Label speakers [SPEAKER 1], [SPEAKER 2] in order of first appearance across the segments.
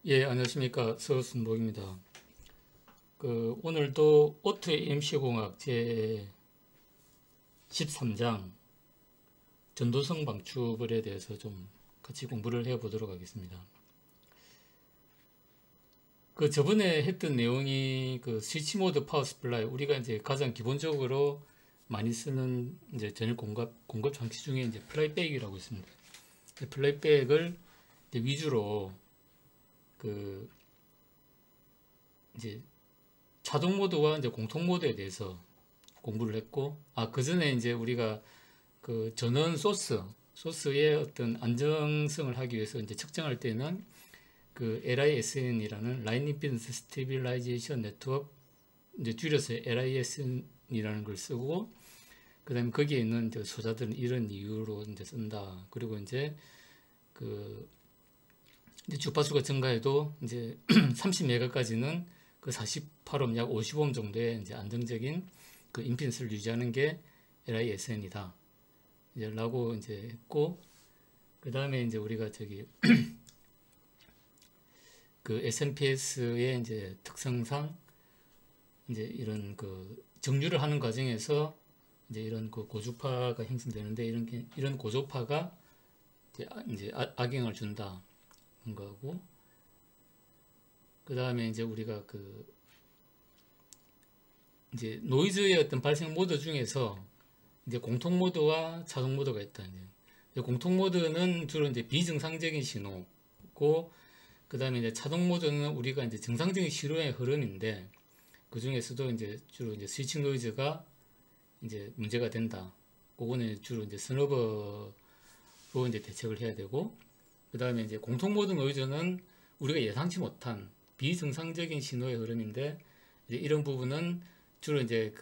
[SPEAKER 1] 예, 안녕하십니까. 서순복입니다. 오늘도 오토 AMC 공학 제 13장 전도성 방출에 대해서 좀 같이 공부를 해 보도록 하겠습니다. 저번에 했던 내용이 스위치 모드 파워 스플라이, 우리가 이제 가장 기본적으로 많이 쓰는 이제 전력 공급 장치 중에 이제 플라이백이라고 있습니다. 플라이백을 위주로 그 이제 자동 모드와 이제 공통 모드에 대해서 공부를 했고, 그 전에 이제 우리가 전원 소스의 어떤 안정성을 하기 위해서 이제 측정할 때는 LISN이라는 라인 임피던스 스테빌라이제이션 네트워크, 이제 줄여서 LISN이라는 걸 쓰고, 그 다음에 거기에 있는 이제 소자들은 이런 이유로 이제 쓴다. 그리고 이제 이제 주파수가 증가해도 이제 30메가까지는 48옴, 약 50옴 정도의 이제 안정적인 임피던스를 유지하는 게 LISN이다. 이제 라고 이제 했고, 그 다음에 이제 우리가 SNPS의 이제 특성상 이제 이런 정류를 하는 과정에서 이제 이런 고주파가 형성되는데, 이런 고주파가 이제 악영향을 준다. 거고, 그 다음에 이제 우리가 이제 노이즈의 어떤 발생 모드 중에서 이제 공통 모드와 자동 모드가 있다. 이제 공통 모드는 주로 이제 비정상적인 신호고, 그 다음에 이제 자동 모드는 우리가 이제 정상적인 신호의 흐름인데, 그 중에서도 이제 주로 이제 스위칭 노이즈가 이제 문제가 된다. 그거는 주로 이제 스너버로 이제 대책을 해야 되고, 그 다음에 이제 공통 모드 노이즈는 우리가 예상치 못한 비정상적인 신호의 흐름인데, 이제 이런 부분은 주로 이제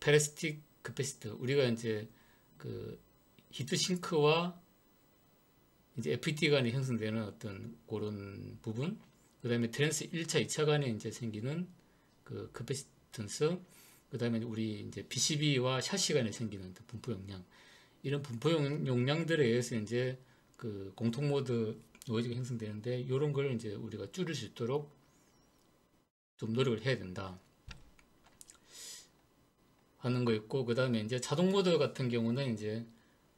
[SPEAKER 1] 페레스틱 캐패시터, 우리가 이제 히트 싱크와 이제 FET 간에 형성되는 어떤 그런 부분, 그 다음에 트랜스 1차, 2차 간에 이제 생기는 캐패시턴스, 그 다음에 우리 이제 PCB와 샤시 간에 생기는 분포 용량, 이런 분포 용량들에 의해서 이제 공통 모드 노이즈가 형성되는데, 이런 걸 이제 우리가 줄일 수 있도록 좀 노력을 해야 된다 하는 거 있고, 그 다음에 이제 자동 모드 같은 경우는 이제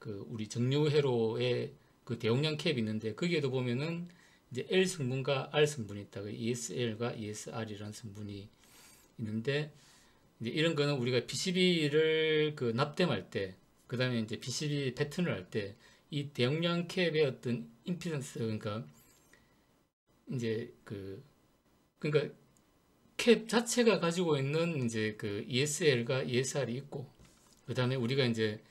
[SPEAKER 1] 우리 정류 회로에 대용량 캡이 있는데, 거기에도 보면은 이제 L 성분과 R 성분이 있다. ESL과 ESR이라는 성분이 있는데, 이제 이런 거는 우리가 PCB를 납땜할 때, 그 다음에 이제 PCB 패턴을 할 때, 이 대용량 캡의 어떤 임피던스, 그러니까 이제 그러니까 캡 자체가 가지고 있는 이제 ESL과 ESR이 있고, 그 다음에 우리가 이제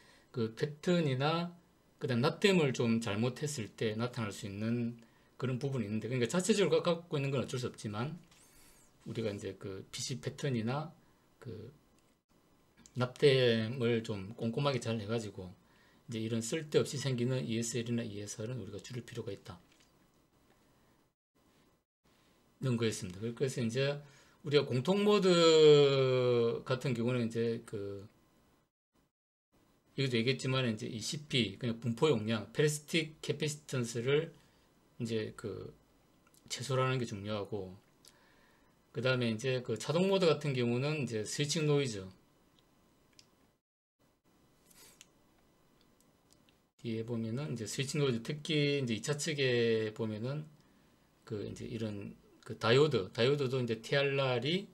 [SPEAKER 1] 패턴이나 그다음 납땜을 좀 잘못했을 때 나타날 수 있는 그런 부분이 있는데, 그러니까 자체적으로 갖고 있는 건 어쩔 수 없지만, 우리가 이제 PC 패턴이나 납땜을 좀 꼼꼼하게 잘 해가지고 이제 이런 쓸데없이 생기는 ESL이나 ESR은 우리가 줄일 필요가 있다. 이런 거였습니다. 그래서 이제 우리가 공통 모드 같은 경우는 이제 여기도 얘기했지만 이제 이 CP, 그냥 분포 용량, 페리스틱 캐패시턴스를 이제 최소로 하는 게 중요하고, 그 다음에 이제 자동 모드 같은 경우는 이제 스위칭 노이즈, 뒤에 보면은 이제 스위칭 노이즈, 특히 이제 2차 측에 보면은 이제 이런 다이오드도 이제 TRR이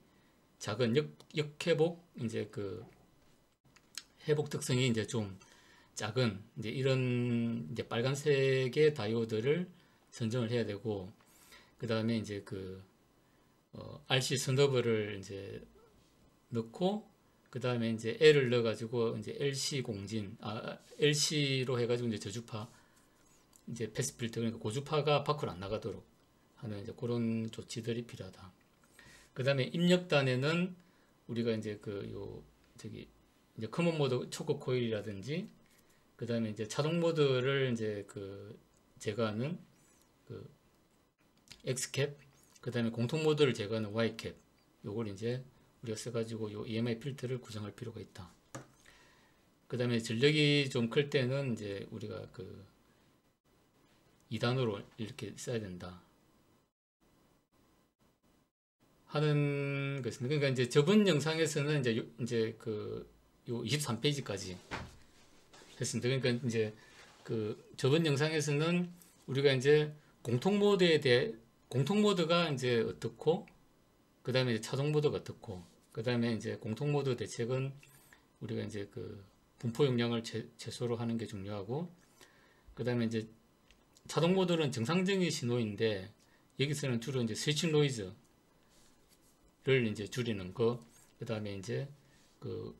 [SPEAKER 1] 작은 역회복, 이제 회복 특성이 이제 좀 작은 이제 이런 이제 빨간색의 다이오드를 선정을 해야 되고, 그 다음에 이제 RC 스너브를 이제 넣고, 그 다음에 이제 L을 넣어가지고 이제 LC 공진, LC로 해가지고 이제 저주파, 이제 패스 필터, 그러니까 고주파가 밖으로 안 나가도록 하는 이제 그런 조치들이 필요하다. 그 다음에 입력단에는 우리가 이제 이제 커먼 모드 초크 코일이라든지, 그 다음에 이제 자동 모드를 이제 제거하는 X캡, 그 다음에 공통 모드를 제거하는 Y캡, 요걸 이제 우리가 써가지고 요 EMI 필터를 구성할 필요가 있다. 그 다음에 전력이 좀 클 때는 이제 우리가 2단으로 이렇게 써야 된다. 하는 것입니다. 그러니까 이제 저번 영상에서는 이제 요 23페이지까지 했습니다. 그러니까 이제 그 저번 영상에서는 우리가 이제 공통 모드가 이제 어떻고, 그 다음에 차종 모드가 어떻고, 그 다음에 이제 공통 모드 대책은 우리가 이제 그 분포 용량을 최소로 하는 게 중요하고, 그 다음에 이제 차동 모드는 정상적인 신호인데 여기서는 주로 이제 스위칭 노이즈를 이제 줄이는 거, 그 다음에 이제 그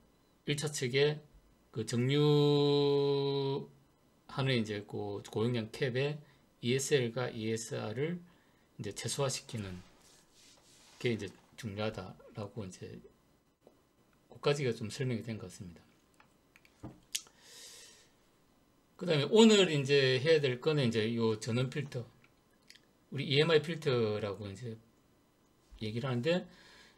[SPEAKER 1] 1차 측에 그 정류하는 이제 그 고용량 캡에 ESL과 ESR을 이제 최소화시키는 게 이제 중요하다라고 이제 그까지가 좀 설명이 된 것 같습니다. 그 다음에 오늘 이제 해야 될 거는 이제 요 전원 필터, 우리 EMI 필터라고 이제 얘기를 하는데,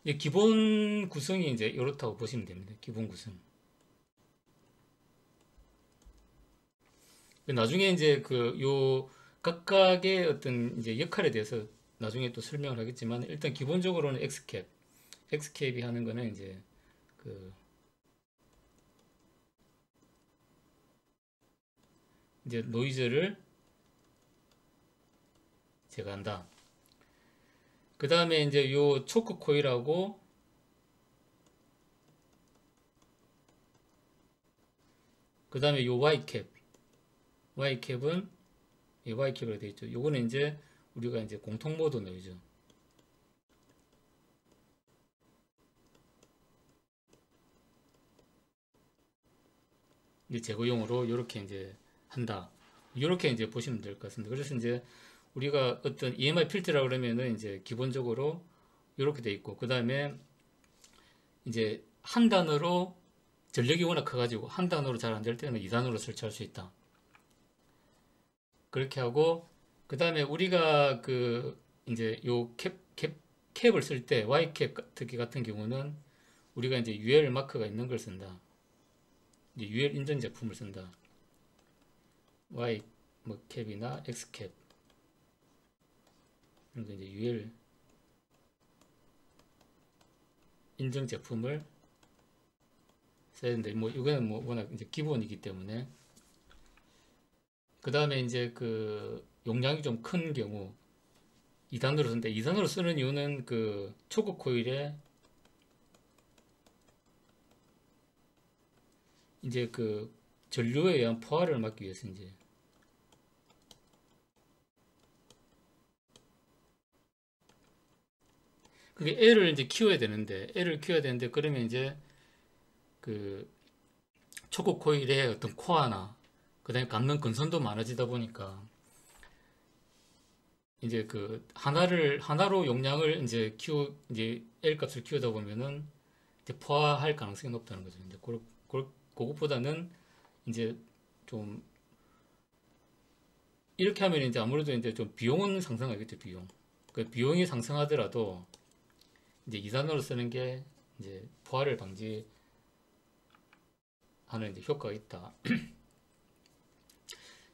[SPEAKER 1] 이제 기본 구성이 이제 이렇다고 보시면 됩니다. 기본 구성. 나중에 이제 그 요 각각의 어떤 이제 역할에 대해서 나중에 또 설명을 하겠지만, 일단 기본적으로는 엑스캡이 하는 거는 이제 그 이제 노이즈를 제거한다. 그 다음에 이제 요 초크 코일하고 그 다음에 요 Y캡은 이 Y캡으로 되어 있죠. 요거는 이제 우리가 이제 공통 모드 노이즈. 이제 제거용으로 이렇게 이제 한다. 이렇게 이제 보시면 될 것 같습니다. 그래서 이제 우리가 어떤 EMI 필터라 그러면은 이제 기본적으로 이렇게 돼 있고, 그 다음에 이제 한 단으로 전력이 워낙 커가지고 한 단으로 잘 안 될 때는 2단으로 설치할 수 있다. 그렇게 하고, 그 다음에 우리가 그 이제 요 캡을 쓸 때 Y캡 특히 같은 경우는 우리가 이제 UL 마크가 있는 걸 쓴다. 이제 UL 인증 제품을 쓴다. Y 뭐 캡이나 X 캡 이런 거 이제 UL 인증 제품을 써야 되는데, 뭐 이거는 뭐 워낙 이제 기본이기 때문에. 그 다음에 이제 그 용량이 좀 큰 경우 2단으로 쓰는데, 2단으로 쓰는 이유는 그 초크 코일에 이제 그 전류에 의한 포화를 막기 위해서 이제 그게 L을 이제 키워야 되는데, 그러면 이제 그 초크 코일의 어떤 코어나 그 다음에 감는 건선도 많아지다 보니까 이제 그 하나로 용량을 이제 이제 L 값을 키우다 보면은 이제 포화할 가능성이 높다는 거죠. 이제 그것보다는 이제 좀 이렇게 하면 이제 아무래도 이제 좀 비용은 상승하겠죠. 그 비용이 상승하더라도 이제 2단으로 쓰는 게 이제 포화를 방지하는 이제 효과가 있다.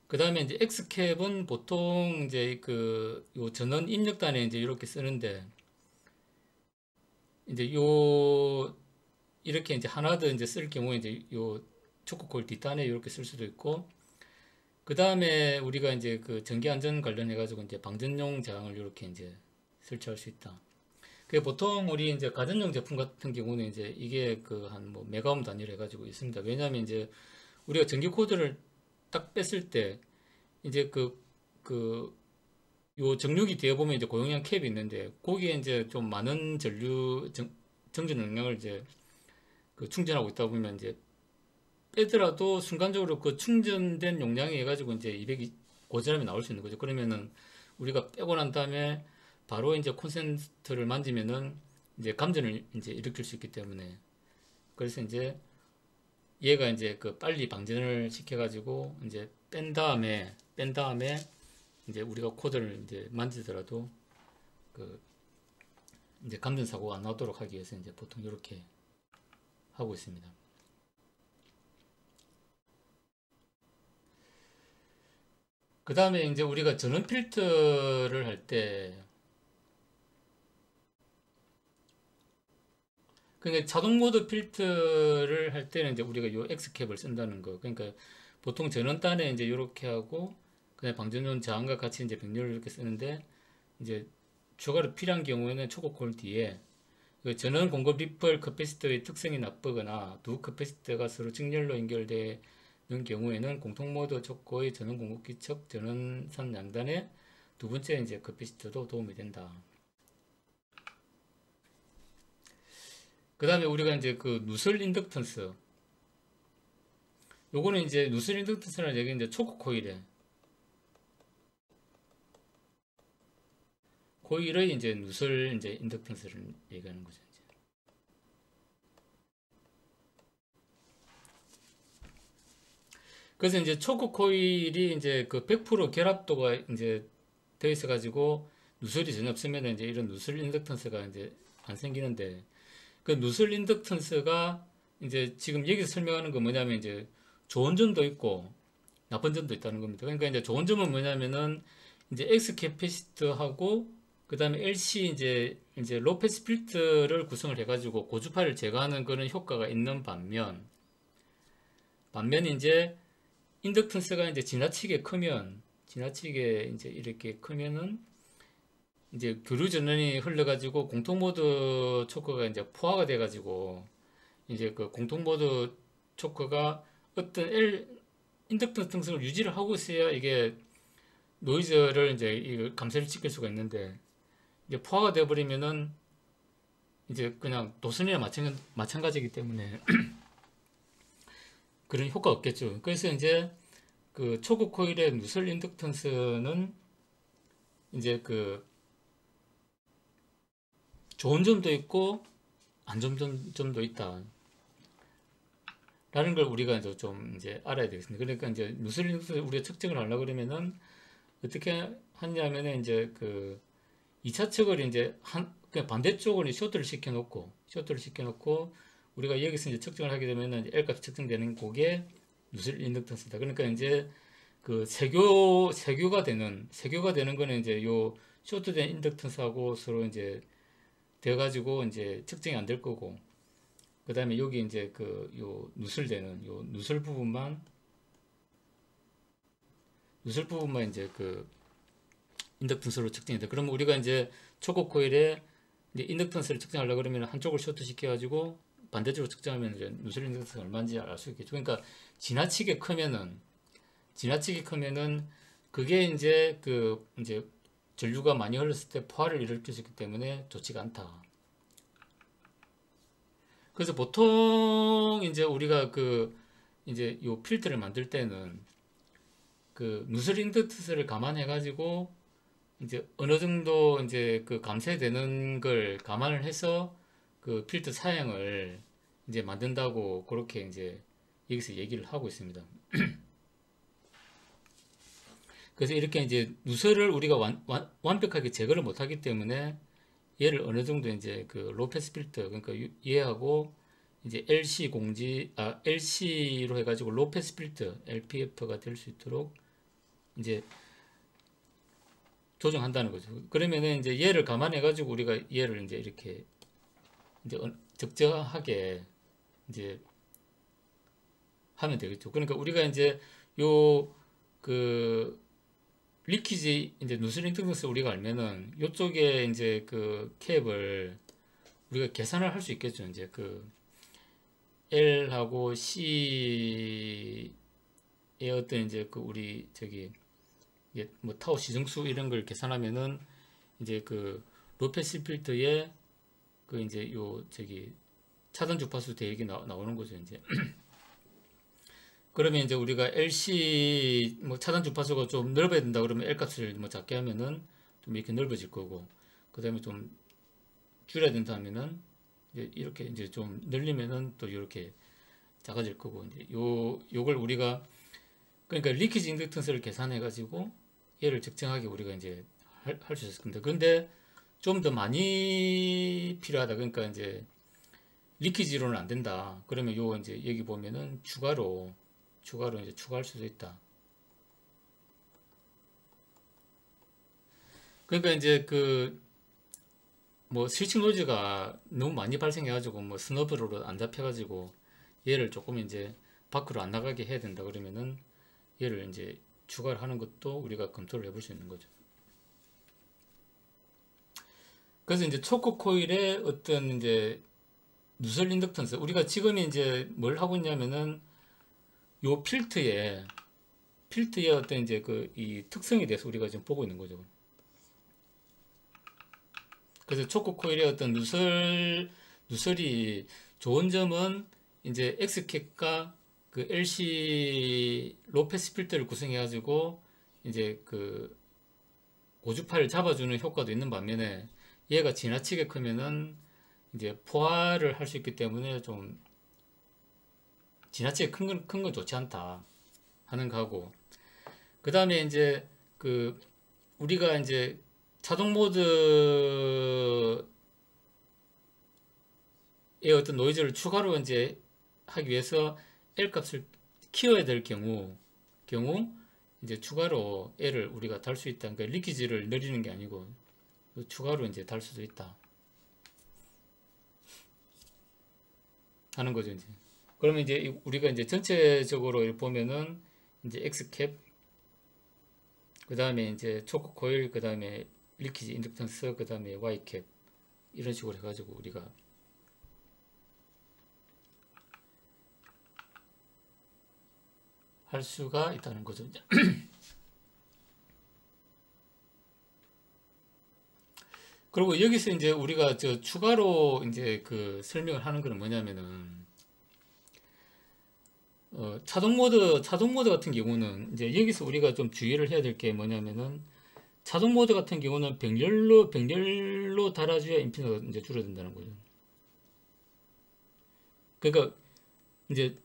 [SPEAKER 1] 그 다음에 이제 X캡은 보통 이제 요 전원 입력단에 이제 이렇게 쓰는데, 이제 이렇게 이제 하나 더 이제 쓸 경우에 이제 요 초크 코일 뒷단에 이렇게 쓸 수도 있고, 그 다음에 우리가 이제 그 전기 안전 관련해 가지고 이제 방전용 제항을 이렇게 이제 설치할 수 있다. 그 보통 우리 이제 가전용 제품 같은 경우는 이제 이게 그 한 뭐 메가옴 단위로 해가지고 있습니다. 왜냐하면 이제 우리가 전기 코드를 딱 뺐을 때 이제 요 정류기 뒤에 보면 이제 고용량 캡이 있는데, 거기에 이제 좀 많은 정전 용량을 이제 그 충전하고 있다 보면 이제 빼더라도 순간적으로 그 충전된 용량이 해가지고 이제 200이 고지람이 나올 수 있는 거죠. 그러면은 우리가 빼고 난 다음에 바로 이제 콘센트를 만지면은 이제 감전을 이제 일으킬 수 있기 때문에, 그래서 이제 얘가 이제 그 빨리 방전을 시켜가지고 이제 뺀 다음에 이제 우리가 코드를 이제 만지더라도 그 이제 감전 사고가 안 나도록 하기 위해서 이제 보통 이렇게 하고 있습니다. 그 다음에 이제 우리가 전원 필터를 할 때 그러니까 자동 모드 필터를 할 때는 이제 우리가 요 X캡을 쓴다는 거. 그러니까 보통 전원단에 이제 이렇게 하고 그냥 방전용 저항과 같이 이제 병렬을 이렇게 쓰는데 이제 추가로 필요한 경우에는 초코콜 뒤에 그 전원 공급 리플 커패시터의 특성이 나쁘거나 두 커패시터가 서로 직렬로 연결되는 경우에는 공통 모드 초코의 전원 공급기 측 전원선 양단에 두 번째 이제 커패시터도 도움이 된다. 그 다음에 우리가 이제 그 누설 인덕턴스, 요거는 이제 누설 인덕턴스라는 얘기는 이제 초코 코일의 이제 누설 이제 인덕턴스를 얘기하는 거죠. 이제. 그래서 이제 초코 코일이 이제 그 100% 결합도가 이제 되어 있어 가지고 누설이 전혀 없으면 이제 이런 누설 인덕턴스가 이제 안 생기는데, 그 누설 인덕턴스가 이제 지금 여기서 설명하는 건 뭐냐면 이제 좋은 점도 있고 나쁜 점도 있다는 겁니다. 그러니까 이제 좋은 점은 뭐냐면은 이제 X 캐패시터하고 그 다음에 LC 이제 로패스 필터를 구성을 해가지고 고주파를 제거하는 그런 효과가 있는 반면 이제 인덕턴스가 이제 지나치게 이제 이렇게 크면은 이제 교류 전원이 흘러가지고 공통모드 초크가 이제 포화가 돼가지고 이제 그 공통모드 초크가 어떤 인덕턴스 특성을 유지를 하고 있어야 이게 노이즈를 이제 이거 감소를 시킬 수가 있는데, 이제 포화가 돼버리면은 이제 그냥 도선이나 마찬가지이기 때문에 그런 효과가 없겠죠. 그래서 이제 그 초급 코일의 누설 인덕턴스는 이제 그 좋은 점도 있고 안 좋은 점도 있다. 라는 걸 우리가 이제 좀 이제 알아야 되겠습니다. 그러니까 이제 누설 인덕턴스 우리가 측정을 하려고 그러면은 어떻게 하냐면은 이제 그 2차 측을 이제 그냥 반대쪽으로 쇼트를 시켜놓고 우리가 여기서 이제 측정을 하게 되면은 L 값이 측정되는 그게 누설 인덕턴스다. 그러니까 이제 그 세교가 되는 거는 이제 요 쇼트된 인덕턴스하고 서로 이제 되어가지고 이제 측정이 안 될 거고, 그 다음에 여기 이제 그 요 누설되는 요 누설 부분만 이제 그 인덕턴스로 측정이 돼. 그러면 우리가 이제 초급 코일에 이제 인덕턴스를 측정하려고 그러면 한쪽을 쇼트 시켜가지고 반대쪽으로 측정하면 이제 누설 인덕턴스가 얼마인지 알 수 있겠죠. 그러니까 지나치게 크면은 그게 이제 그 이제 전류가 많이 흘렀을 때 포화를 일으킬 수 있기 때문에 좋지가 않다. 그래서 보통 이제 우리가 그 이제 요 필터를 만들 때는 그 누설 인덕턴스를 감안해 가지고 이제 어느 정도 이제 그 감쇄되는 걸 감안을 해서 그 필터 사양을 이제 만든다고 그렇게 이제 여기서 얘기를 하고 있습니다. 그래서 이렇게 이제 누설을 우리가 완벽하게 제거를 못하기 때문에 얘를 어느 정도 이제 그 로패스 필터, 그러니까 얘하고 이제 LC로 해가지고 로패스 필터 LPF가 될 수 있도록 이제 조정한다는 거죠. 그러면은 이제 얘를 감안해가지고 우리가 얘를 이제 이렇게 이제 적정하게 이제 하면 되겠죠. 그러니까 우리가 이제 요 그 리키지 이제 누설 인덕턴스 우리가 알면은 요쪽에 이제 그 캡을 우리가 계산을 할 수 있겠죠. 이제 그 L하고 C의 어떤 이제 그 우리 저기 뭐 타워 시정수 이런 걸 계산하면은 이제 그 로패스 필터에 그 이제 요 저기 차단 주파수 대역이 나오는 거죠. 이제 그러면 이제 우리가 LC 뭐 차단 주파수가 좀 넓어야 된다 그러면 L 값을 뭐 작게 하면은 좀 이렇게 넓어질 거고, 그 다음에 좀 줄여야 된다 하면은 이제 이렇게 이제 좀 늘리면은 또 이렇게 작아질 거고, 이제 요걸 우리가 그러니까 리키지 인덕턴스를 계산해 가지고 얘를 적정하게 우리가 이제 할 수 있을 겁니다. 그런데 좀 더 많이 필요하다. 그러니까 이제 리키지로는 안 된다. 그러면 요 이제 여기 보면은 추가로 이제 추가할 수도 있다. 그러니까 이제 그 뭐 스위칭 노이즈가 너무 많이 발생해가지고 뭐 스너브로 안 잡혀가지고 얘를 조금 이제 밖으로 안 나가게 해야 된다 그러면은 얘를 이제 추가를 하는 것도 우리가 검토를 해볼 수 있는 거죠. 그래서 이제 초코 코일의 어떤 이제 누설 인덕턴스, 우리가 지금 이제 뭘 하고 있냐면은 요 필트의 어떤 이제 그 이 특성에 대해서 우리가 지금 보고 있는 거죠. 그래서 초코 코일의 어떤 누설이 좋은 점은 이제 X캡과 그 LC 로패스 필터를 구성해 가지고 이제 그 고주파를 잡아주는 효과도 있는 반면에 얘가 지나치게 크면은 이제 포화를 할 수 있기 때문에 좀 지나치게 큰 건 좋지 않다 하는 거고, 그 다음에 이제 그 우리가 이제 자동 모드의 어떤 노이즈를 추가로 이제 하기 위해서 L 값을 키워야 될 경우 이제 추가로 L을 우리가 달 수 있다. 그러니까 리키지를 늘리는 게 아니고 추가로 이제 달 수도 있다 하는 거죠. 이제 그러면 이제 우리가 이제 전체적으로 보면은 이제 X캡, 그 다음에 이제 초코 코일, 그 다음에 리키지 인덕턴스, 그 다음에 Y캡, 이런 식으로 해가지고 우리가 할 수가 있다는 거죠. 그리고 여기서 이제 우리가 추가로 이제 그 설명을 하는 거는 뭐냐면은 자동 모드 같은 경우는 이제 여기서 우리가 좀 주의를 해야 될 게 뭐냐면은 자동 모드 같은 경우는 병렬로 달아줘야 임피던스가 이제 줄어든다는 거죠. 그러니까 이제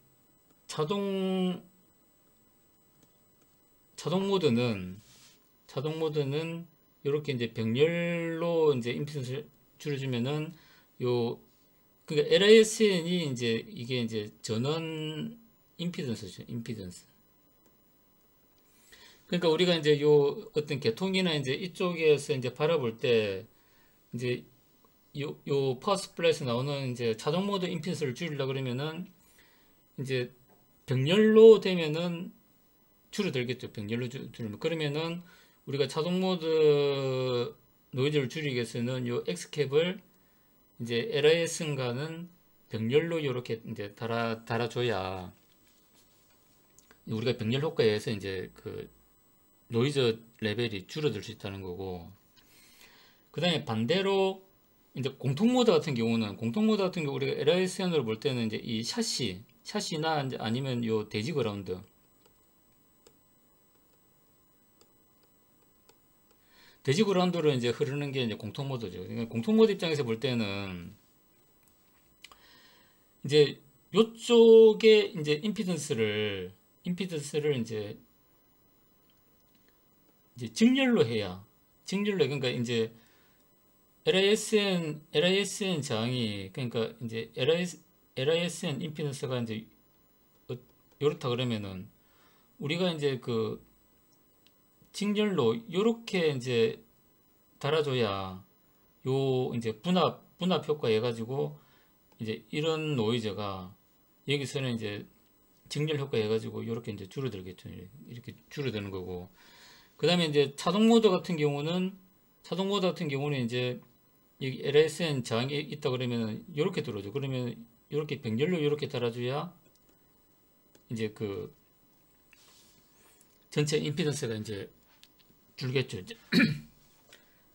[SPEAKER 1] 자동 모드는 이렇게 이제 병렬로 이제 임피던스를 줄여주면은 그러니까 LISN이 이제 이게 이제 전원 임피던스죠. 임피던스. 그러니까 우리가 이제 어떤 계통이나 이제 이쪽에서 이제 바라볼 때 이제 요 파워 스플라이에서 나오는 이제 자동 모드 임피던스를 줄이려고 그러면은 이제 병렬로 되면은 줄어들겠죠. 병렬로 줄이면. 그러면은 우리가 자동 모드 노이즈를 줄이기 위해서는 요 X캡을 이제 LISN과는 병렬로 이렇게 이제 달아줘야 우리가 병렬 효과에 의해서 이제 그 노이즈 레벨이 줄어들 수 있다는 거고, 그 다음에 반대로 이제 공통 모드 같은 경우 우리가 LISN으로 볼 때는 이제 이 샤시나 이제 아니면 요 대지 그라운드, 로 이제 흐르는 게 이제 공통 모드죠. 그러니까 공통 모드 입장에서 볼 때는 이제 요쪽에 이제 임피던스를 이제 직렬로 해야, 그러니까 이제 LISN 저항이, 그러니까 이제 LISN 임피던스가 이제 요렇다 그러면은 우리가 이제 그 직렬로 요렇게 이제 달아줘야 요 이제 분합 효과 해가지고 이제 이런 노이즈가 여기서는 이제 직렬 효과 해가지고 이렇게 이제 줄어들겠죠. 이렇게 줄어드는 거고. 그 다음에 이제 자동 모드 같은 경우는 이제 여기 LSN 저항이 있다 그러면 이렇게 들어오죠. 그러면 이렇게 병렬로 이렇게 달아줘야 이제 그 전체 임피던스가 이제 줄겠죠.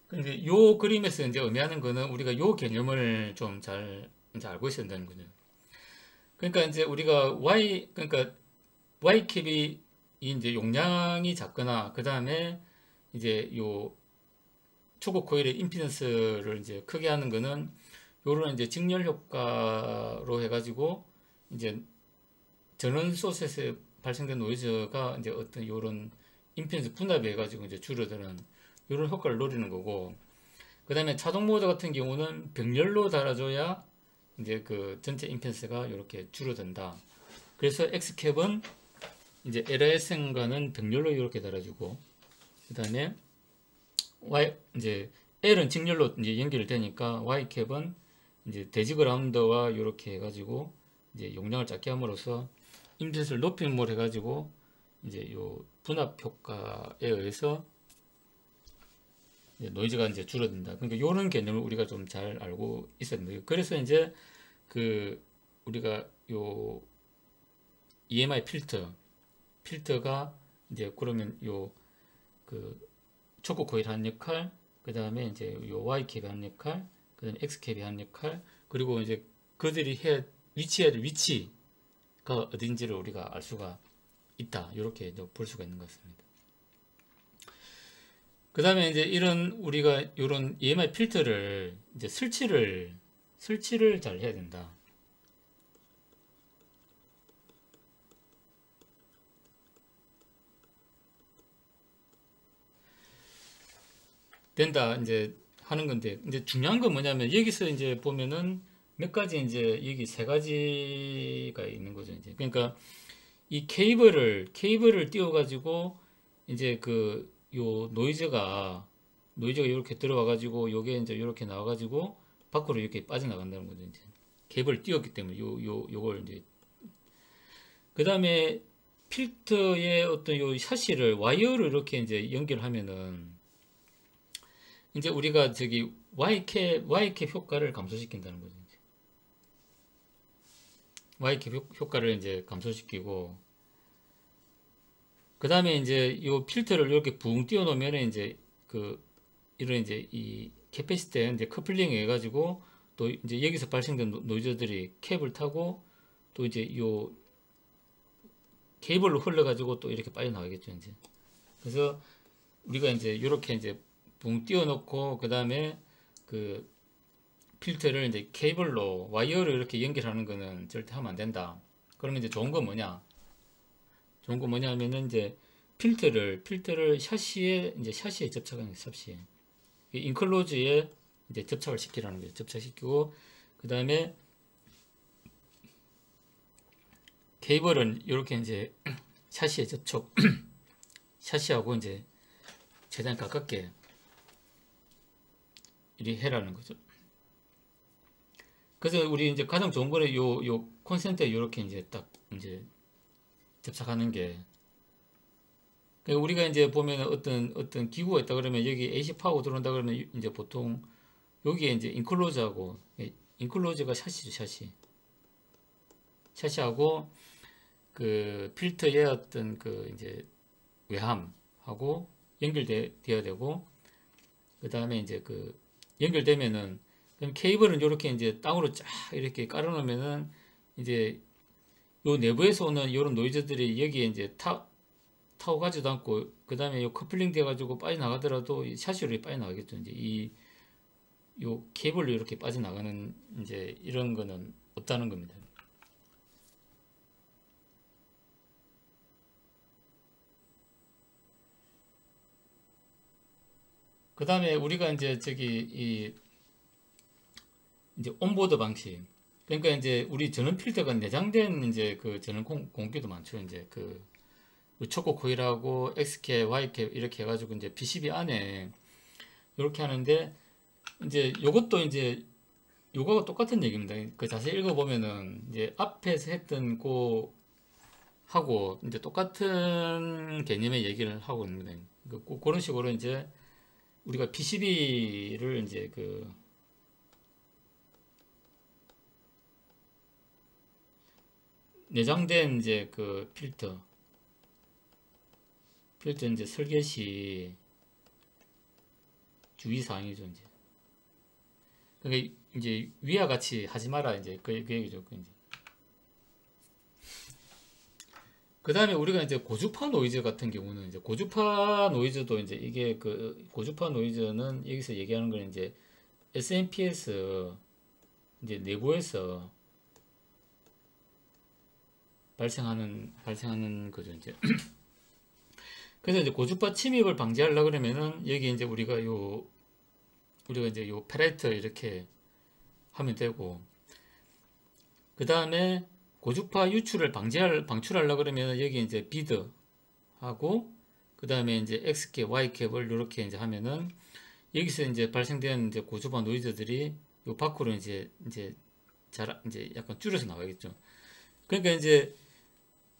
[SPEAKER 1] 근데 요 그림에서 이제 의미하는 거는 우리가 요 개념을 좀 잘 이제 알고 있어야 된다는 거죠. 그러니까 이제 우리가 그러니까 Y캡이 이제 용량이 작거나, 그 다음에 이제 요 초고 코일의 임피던스를 이제 크게 하는 거는 요런 이제 직렬 효과로 해가지고 이제 전원 소스에서 발생된 노이즈가 이제 어떤 요런 임피던스 분합해 가지고 이제 줄어드는 요런 효과를 노리는 거고, 그 다음에 자동 모드 같은 경우는 병렬로 달아줘야 이제 그 전체 임피던스가 이렇게 줄어든다. 그래서 X캡은 이제 LISN과는 병렬로 이렇게 달아주고, 그 다음에 이제 L은 직렬로 이제 연결되니까 Y캡은 이제 대지 그라운드와 이렇게 해가지고 이제 용량을 작게 함으로써 임셋을 높이는 뭘 해가지고 이제 요 분압 효과에 의해서 이제 노이즈가 이제 줄어든다. 그러니까 이런 개념을 우리가 좀 잘 알고 있어야 됩니다. 그래서 이제 그 우리가 요 EMI 필터가 이제 그러면 요 그 초코 코일 하는 역할, 그 다음에 이제 요 Y캡이 하는 역할, 그 다음에 X캡이 하는 역할, 그리고 이제 그들이 위치해야 될 위치가 어딘지를 우리가 알 수가 있다. 이렇게 볼 수가 있는 것 같습니다. 그 다음에 이제 우리가 이런 EMI 필터를 이제 설치를 잘 해야 된다. 된다 이제 하는 건데, 이제 중요한 건 뭐냐면 여기서 이제 보면은 몇 가지 이제 여기 세 가지가 있는 거죠. 이제 그러니까 이 케이블을 띄워 가지고 이제 그 요 노이즈가 이렇게 들어와 가지고 요게 이제 이렇게 나와 가지고 밖으로 이렇게 빠져나간다는 거죠. 이제 케이블을 띄웠기 때문에 요걸 이제 그 다음에 필터의 어떤 요 샤시를 와이어로 이렇게 이제 연결하면은 이제 우리가 저기 Y캡 효과를 감소시킨다는 거죠. 이제. Y캡 효과를 이제 감소시키고, 그 다음에 이제 이 필터를 이렇게 붕 띄워 놓으면 이제 이런 이제 이 캐패시티에 이제 커플링 해가지고 또 이제 여기서 발생된 노이즈들이 캡을 타고 또 이제 요 케이블로 흘러가지고 또 이렇게 빠져나가겠죠. 이제. 그래서 우리가 이제 이렇게 이제 붕 띄워놓고 그 다음에 그 필터를 이제 케이블로 와이어로 이렇게 연결하는 거는 절대 하면 안 된다. 그러면 이제 좋은 건 뭐냐? 좋은 건 뭐냐 하면은 이제 필터를 샤시에 접착하는 거예요. 샤시에 인클로즈에 이제 접착을 시키라는 거예요. 접착시키고 그 다음에 케이블은 이렇게 이제 샤시에 샤시하고 이제 최대한 가깝게 이리 해라는 거죠. 그래서 우리 이제 가장 좋은 거는 요 콘센트에 이렇게 이제 딱 이제 접착하는 게, 그러니까 우리가 이제 보면 어떤 기구가 있다 그러면 여기 AC 파워 들어온다 그러면 이제 보통 여기에 이제 인클로즈가 샤시죠. 샤시하고 그 필터의 어떤 그 이제 외함하고 연결되어야 되고, 그 다음에 이제 그 연결되면은 그럼 케이블은 이렇게 이제 땅으로 쫙 이렇게 깔아놓으면은 이제 요 내부에서 오는 이런 노이즈들이 여기에 이제 타고 가지도 않고, 그 다음에 요 커플링 돼 가지고 빠져나가더라도 샤시로 빠져나가겠죠. 이제 요 케이블로 이렇게 빠져나가는 이제 이런 거는 없다는 겁니다. 그 다음에 우리가 이제 이제 온보드 방식. 그러니까 이제 우리 전원 필터가 내장된 이제 그 전원 공기도 많죠. 이제 그 초코 코일하고 X캡, Y캡 이렇게 해가지고 이제 PCB 안에 이렇게 하는데, 이제 요것도 이제 요거가 똑같은 얘기입니다. 그 자세히 읽어보면은 이제 앞에서 했던 거 하고 이제 똑같은 개념의 얘기를 하고 있는데, 그런 식으로 이제 우리가 PCB를 이제 내장된 이제 그 필터 이제 설계 시 주의사항이죠. 이제 그러니까 이제 위와 같이 하지 마라, 이제 그 얘기죠. 그 다음에 우리가 이제 고주파 노이즈 같은 경우는 이제 고주파 노이즈도 이제 이게 그 고주파 노이즈는 여기서 얘기하는 건 이제 SMPS 이제 내부에서 발생하는 거죠. 이제 그래서 이제 고주파 침입을 방지하려고 그러면은 여기 이제 우리가 이제 요 페레이터 이렇게 하면 되고, 그 다음에 고주파 유출을 방출하려고 그러면 여기 이제 비드 하고 그 다음에 이제 X캡, Y캡을 이렇게 이제 하면은 여기서 이제 발생된 이제 고주파 노이즈들이 요 밖으로 이제 약간 줄여서 나가겠죠. 그러니까 이제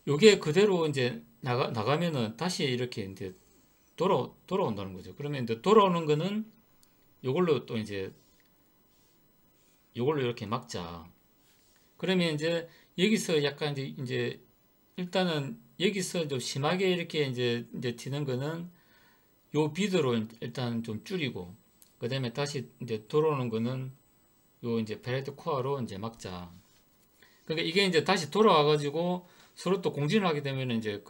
[SPEAKER 1] 요게 그대로 이제 나가면은 다시 이렇게 이제 돌아온다는 거죠. 그러면 이제 돌아오는 거는 요걸로 또 이제 요걸로 이렇게 막자. 그러면 이제 여기서 약간 이제 일단은 여기서 좀 심하게 이렇게 이제 튀는 거는 요 비드로 일단 좀 줄이고, 그 다음에 다시 이제 들어오는 거는 요 이제 페레이트 코어로 이제 막자. 그러니까 이게 이제 다시 돌아와 가지고 서로 또 공진을 하게 되면 이제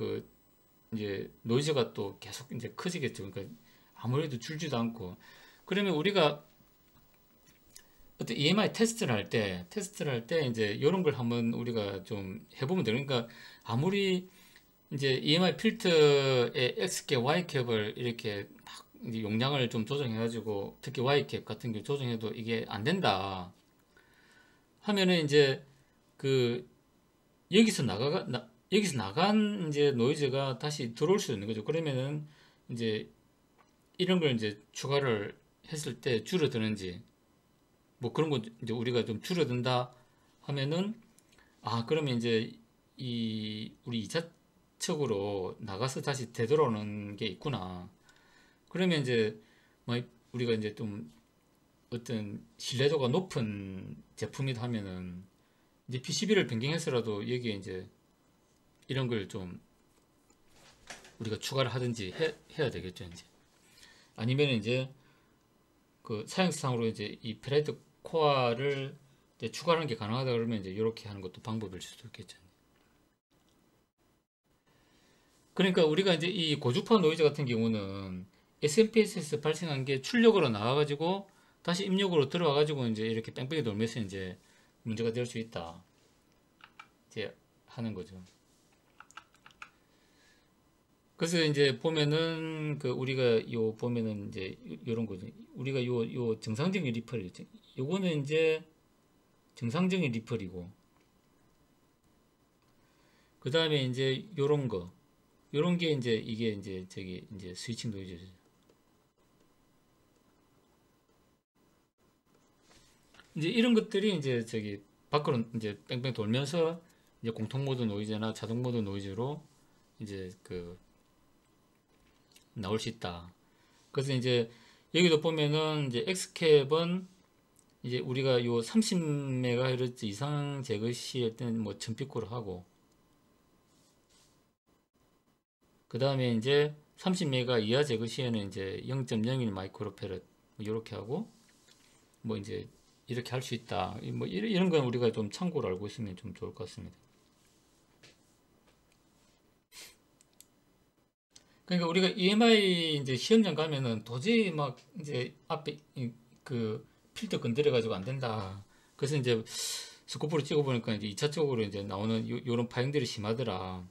[SPEAKER 1] 이제 노이즈가 또 계속 이제 커지겠죠. 그러니까 아무래도 줄지도 않고. 그러면 우리가 어떤 EMI 테스트를 할 때 이제 이런 걸 한번 우리가 좀 해보면 돼요. 그러니까 아무리 이제 EMI 필터의 X캡, Y캡을 이렇게 막 이제 용량을 좀 조정해가지고 특히 Y캡 같은 게 조정해도 이게 안 된다 하면은 이제 그 여기서 나간 이제 노이즈가 다시 들어올 수 있는 거죠. 그러면은 이제 이런 걸 이제 추가를 했을 때 줄어드는지 뭐 그런 거 이제 우리가 좀 줄어든다 하면은 그러면 이제 우리 2차측으로 나가서 다시 되돌아오는 게 있구나. 그러면 이제 뭐 우리가 이제 좀 어떤 신뢰도가 높은 제품이다 하면은 이제 PCB를 변경해서라도 여기에 이제 이런 걸 좀 우리가 추가를 하든지 해야 되겠죠, 이제. 아니면 이제 그 사양상으로 이제 이 페레이트 코어를 이제 추가하는 게 가능하다 그러면 이제 이렇게 하는 것도 방법일 수도 있겠죠. 그러니까 우리가 이제 이 고주파 노이즈 같은 경우는 SMPS에서 발생한 게 출력으로 나와가지고 다시 입력으로 들어와가지고 이제 이렇게 뺑뺑이 돌면서 이제 문제가 될 수 있다. 이제 하는 거죠. 그래서 이제 보면은 그 우리가 요 보면은 이제 요런 거죠. 우리가 요 정상적인 리플 있죠. 요거는 이제 정상적인 리플이고, 그 다음에 이제 요런 게 이제 이게 이제 저기 이제 스위칭 노이즈죠. 이제 이런 것들이 이제 저기 밖으로 이제 뺑뺑 돌면서 이제 공통 모드 노이즈나 자동 모드 노이즈로 이제 나올 수 있다. 그래서 이제 여기도 보면은 이제 X캡은 이제 우리가 요 30MHz 이상 제거 시에 때는 뭐 1000피코로 하고, 그 다음에 이제 30MHz 이하 제거 시에는 이제 0.01 마이크로페럿 이렇게 하고 뭐 이제 이렇게 할 수 있다. 뭐 이런 건 우리가 좀 참고로 알고 있으면 좀 좋을 것 같습니다. 그러니까 우리가 EMI 이제 시험장 가면은 도저히 막 이제 앞에 그 필터 건드려 가지고 안 된다. 그래서 이제 스코프로 찍어 보니까 이제 2차적으로 이제 나오는 요런 파형들이 심하더라.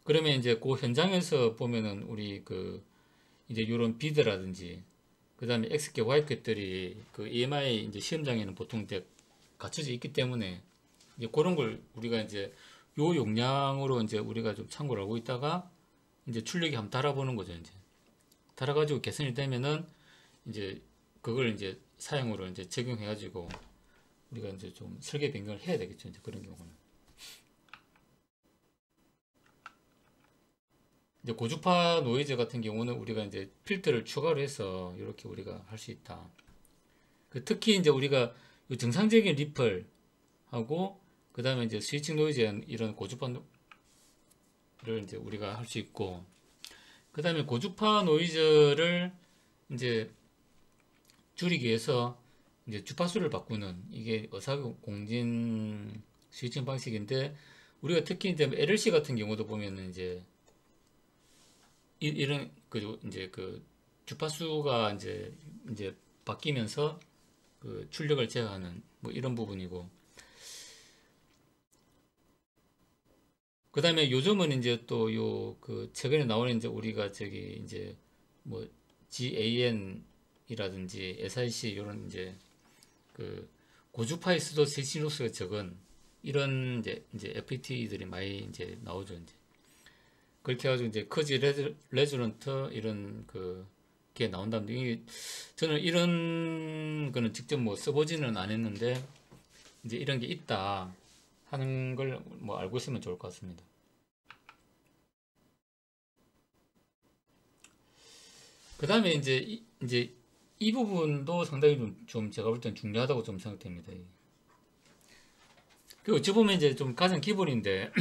[SPEAKER 1] 그러면 이제 그 현장에서 보면은 우리 이제 요런 비드라든지 그다음에 X캡, Y캡들이 그 EMI 이제 시험장에는 보통 이제 갖춰져 있기 때문에 이제 그런 걸 우리가 이제 요 용량으로 이제 우리가 좀 참고를 하고 있다가 이제 출력이 한번 달아보는 거죠. 이제 달아가지고 개선이 되면은 이제 그걸 이제 사용으로 이제 적용해가지고 우리가 이제 좀 설계 변경을 해야 되겠죠. 이제 그런 경우는. 이제 고주파 노이즈 같은 경우는 우리가 이제 필터를 추가로 해서 이렇게 우리가 할 수 있다. 특히 이제 우리가 정상적인 리플하고 그 다음에 이제 스위칭 노이즈 이런 고주파를 이제 우리가 할 수 있고, 그 다음에 고주파 노이즈를 이제 줄이기 위해서 이제 주파수를 바꾸는 이게 의사공진 스위칭 방식인데, 우리가 특히 이제 LLC 같은 경우도 보면은 이제 이런 이제 주파수가 이제 바뀌면서 출력을 제어하는 뭐 이런 부분이고, 그 다음에 요즘은 이제 또 최근에 나오는 이제 우리가 저기 이제 뭐 GAN이라든지 SIC 이런 이제 고주파에서도 세시노스가 적은 이런 이제 FET들이 많이 이제 나오죠. 이제 그렇게 해가지고 이제 커지 레조넌트 이런 게 나온다는데, 이게 저는 이런 거는 직접 뭐 써보지는 않았는데 이제 이런 게 있다 하는 걸 뭐 알고 있으면 좋을 것 같습니다. 그 다음에 이제 이 부분도 상당히 좀 제가 볼 땐 중요하다고 좀 생각됩니다. 그 어찌 보면 이제 좀 가장 기본인데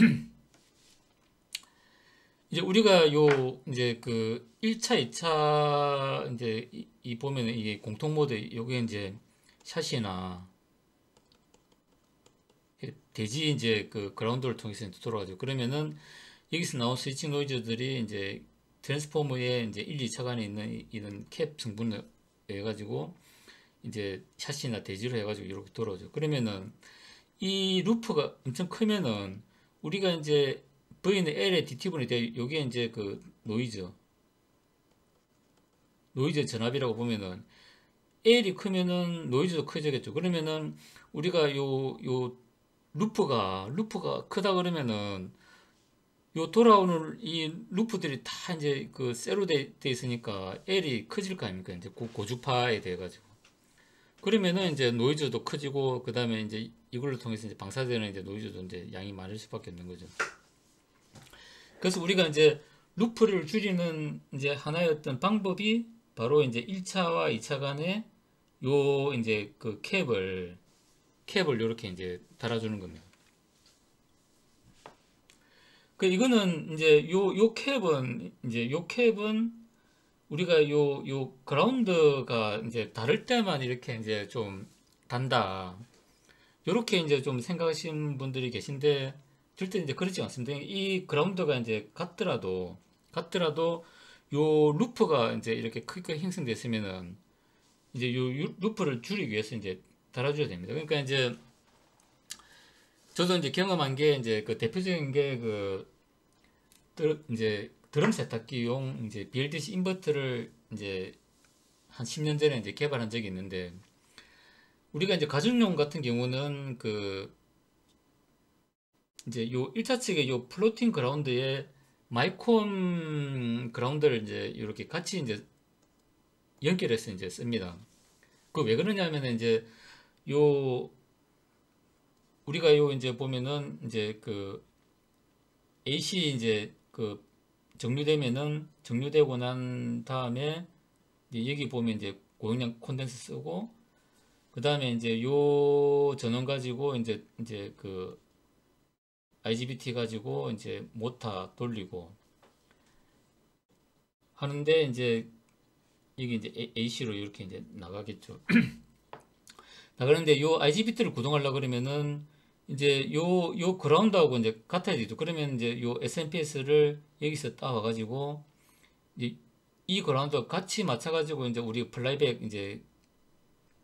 [SPEAKER 1] 이제 우리가 요 이제 그 1차, 2차 이제 이 보면은 이게 공통 모드 요게 이제 샷이나 대지 이제 그 그라운드를 통해서 이제 돌아가죠. 그러면은 여기서 나온 스위칭 노이즈들이 이제 트랜스포머의 이제 1, 2차 간에 있는 이런 캡 성분을 해가지고 이제 샷이나 대지로 해가지고 이렇게 돌아오죠. 그러면은 이 루프가 엄청 크면은 우리가 이제 V는 L의 DT분이 돼 요게 이제 그 노이즈 전압이라고 보면은 L이 크면은 노이즈도 커지겠죠. 그러면은 우리가 요 루프가 크다 그러면은 요 돌아오는 이 루프들이 다 이제 그 쇠로 돼 있으니까 L이 커질 거 아닙니까? 이제 고주파에 대해 가지고. 그러면은 이제 노이즈도 커지고 그 다음에 이제 이걸로 통해서 이제 방사되는 이제 노이즈도 이제 양이 많을 수밖에 없는 거죠. 그래서 우리가 이제 루프를 줄이는 이제 하나의 어떤 방법이 바로 이제 1차와 2차 간에 요 이제 그 캡을 이렇게 이제 달아주는 겁니다. 그 이거는 이제 요 캡은 우리가 요 그라운드가 이제 다를 때만 이렇게 이제 좀 단다. 요렇게 이제 좀 생각하시는 분들이 계신데 절대 이제 그렇지 않습니다. 이 그라운드가 이제 같더라도 요 루프가 이제 이렇게 크게 형성됐으면은 이제 요 루프를 줄이기 위해서 이제 달아줘야 됩니다. 그러니까 이제 저도 이제 경험한 게 이제 그 대표적인 게 이제 드럼 세탁기용 이제 BLDC 인버터를 이제 한 10년 전에 이제 개발한 적이 있는데 우리가 이제 가정용 같은 경우는 그 이제 요 1차 측의 요 플로팅 그라운드에 마이콘 그라운드를 이제 이렇게 같이 이제 연결해서 이제 씁니다. 그 왜 그러냐면 이제 요 우리가 요 이제 보면은 이제 그 AC 이제 그 정류되고 난 다음에 이제 여기 보면 이제 고용량 콘덴서 쓰고 그 다음에 이제 요 전원 가지고 이제 그 IGBT 가지고 이제 모터 돌리고 하는데 이제 이게 이제 AC로 이렇게 이제 나가겠죠. 나가는데 요 IGBT를 구동하려고 그러면은 이제 요 그라운드하고 이제 같아야 되죠. 그러면 이제 요 SMPS를 여기서 따와가지고 이 그라운드와 같이 맞춰가지고 이제 우리 플라이백 이제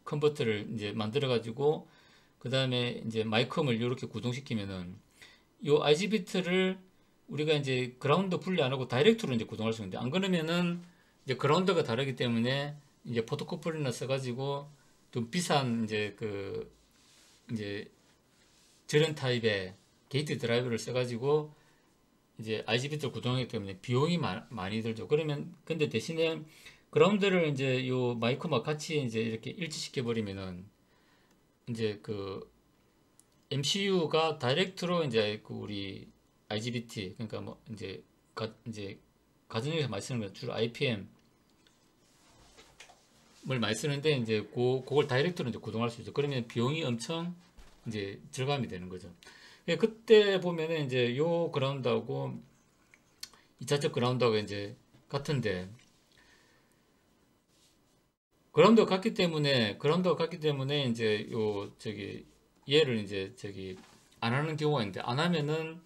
[SPEAKER 1] 컨버터를 이제 만들어가지고 그 다음에 이제 마이컴을 이렇게 구동시키면은 요 IGBT를 우리가 이제 그라운드 분리 안 하고 다이렉트로 이제 구동할 수 있는데 안 그러면은 이제 그라운드가 다르기 때문에 이제 포토커플러나 써가지고 좀 비싼 이제 저런 타입의 게이트 드라이브를 써가지고 이제 IGBT를 구동하기 때문에 비용이 많이 들죠. 그러면 근데 대신에 그라운드를 이제 요 마이크와 같이 이제 이렇게 일치시켜 버리면은 이제 그 MCU가 다이렉트로 이제 그 우리 IGBT 그러니까 뭐 이제 가정용에서 많이 쓰는 건 주로 IPM을 많이 쓰는데 이제 그걸 다이렉트로 이제 구동할 수 있죠. 그러면 비용이 엄청 이제 절감이 되는 거죠. 그때 보면은 이제 요 그라운드하고 2차적 그라운드하고 이제 같은데 그라운드가 같기 때문에 이제 얘를 이제 안 하는 경우가 있는데 안 하면은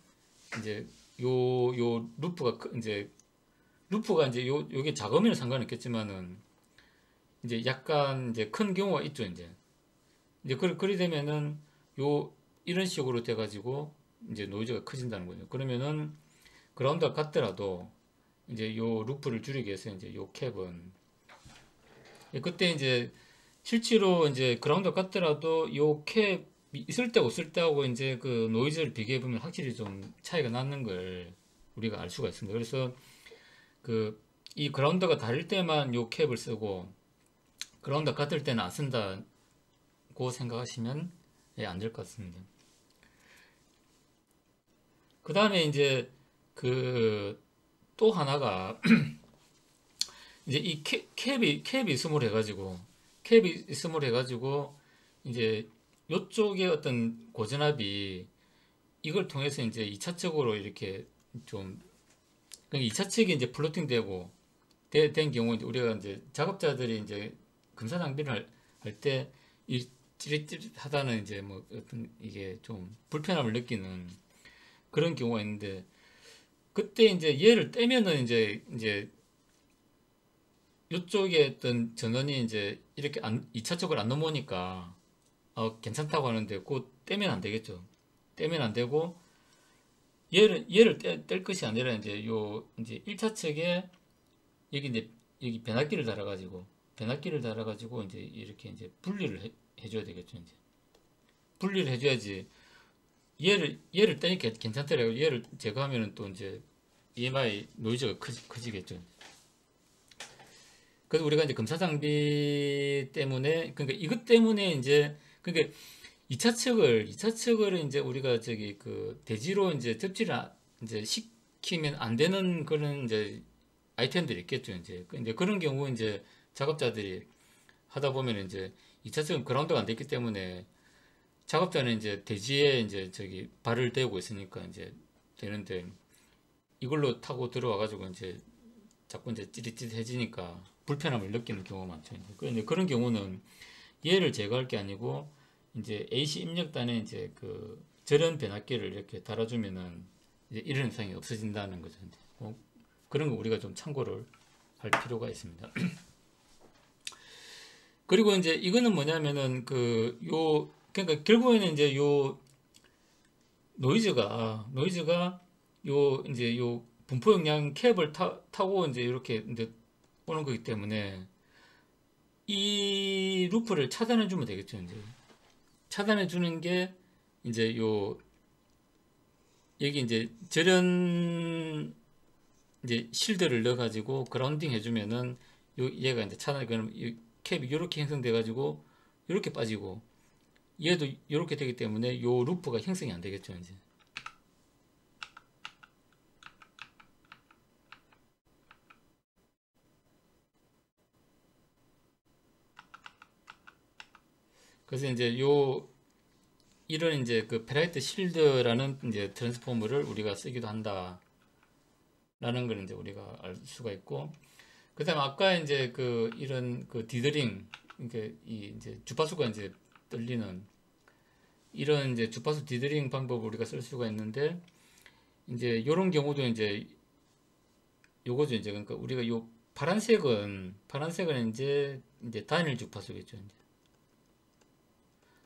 [SPEAKER 1] 이제 요 루프가 이제 요게 작으면 상관없겠지만은 이제 약간 이제 큰 경우가 있죠. 이제 그리 되면은 이런 식으로 돼가지고 이제 노이즈가 커진다는 거죠. 그러면은 그라운드가 같더라도 이제 요 루프를 줄이기 위해서 이제 요 캡은 그때 이제 실제로 이제 그라운드 같더라도 요 캡 있을 때 없을 때하고 이제 그 노이즈를 비교해 보면 확실히 좀 차이가 나는 걸 우리가 알 수가 있습니다. 그래서 그 이 그라운드가 다를 때만 요 캡을 쓰고 그라운드 같을 때는 안 쓴다고 생각하시면 예, 안 될 것 같습니다. 그 다음에 이제 그 또 하나가 이제 이 캡이 있음으로 해가지고 이제 요쪽에 어떤 고전압이 이걸 통해서 이제 2차적으로 이렇게 좀 그러니까 2차측이 이제 플로팅 되고 된 경우 이제 우리가 이제 작업자들이 이제 검사 장비를 할 때 이 찌릿찌릿하다는 이제 뭐 어떤 이게 좀 불편함을 느끼는 그런 경우가 있는데 그때 이제 얘를 떼면은 이제 이쪽에 어떤 전원이 이제 이렇게 2차적으로 안 넘어오니까 괜찮다고 하는데 그 떼면 안 되겠죠. 떼면 안 되고 얘를 뗄 것이 아니라 이제 요 이제 1차측에 여기 이제 여기 변압기를 달아가지고 이제 이렇게 이제 분리를 해줘야 되겠죠. 이제 분리를 해줘야지 얘를 떼니까 괜찮더라고요. 얘를 제거하면은 또 이제 EMI 노이즈가 커지겠죠. 그래서 우리가 이제 검사 장비 때문에 그러니까 이것 때문에 이제 그러니까 2차측을 이제 우리가 저기 그 대지로 이제 접지를 이제 시키면 안 되는 그런 이제 아이템들이 있겠죠. 이제 그런 경우 이제 작업자들이 하다 보면 이제 2차측은 그라운드가 안 됐기 때문에 작업자는 이제 대지에 이제 저기 발을 대고 있으니까 이제 되는데 이걸로 타고 들어와 가지고 이제 자꾸 이제 찌릿찌릿해지니까 불편함을 느끼는 경우가 많죠. 이제 그런 경우는 얘를 제거할 게 아니고 이제 AC 입력단에 이제 그 절연 변압기를 이렇게 달아주면은 이제 이런 현상이 없어진다는 거죠. 그런 거 우리가 좀 참고를 할 필요가 있습니다. 그리고 이제 이거는 뭐냐면은 그러니까 결국에는 이제 요 노이즈가 요 분포 용량 캡을 타고 이제 이렇게 이제 오는 거기 때문에 이 루프를 차단해 주면 되겠죠. 이제 차단해 주는 게 이제 여기 이제 절연 이제 실드를 넣어 가지고 그라운딩 해주면은 얘가 이제 차단 그럼 이 캡이 이렇게 형성돼 가지고 이렇게 빠지고 얘도 이렇게 되기 때문에 요 루프가 형성이 안 되겠죠. 이제 그래서 이제 이런 이제 그 페라이트 실드라는 이제 트랜스포머를 우리가 쓰기도 한다라는 걸 이제 우리가 알 수가 있고, 그다음 아까 이제 그 이런 그 디더링, 그러니까 이 이제 주파수가 이제 떨리는 이런 이제 주파수 디더링 방법을 우리가 쓸 수가 있는데, 이제 이런 경우도 요거죠. 이제 그러니까 우리가 요 파란색은 이제 단일 주파수겠죠. 이제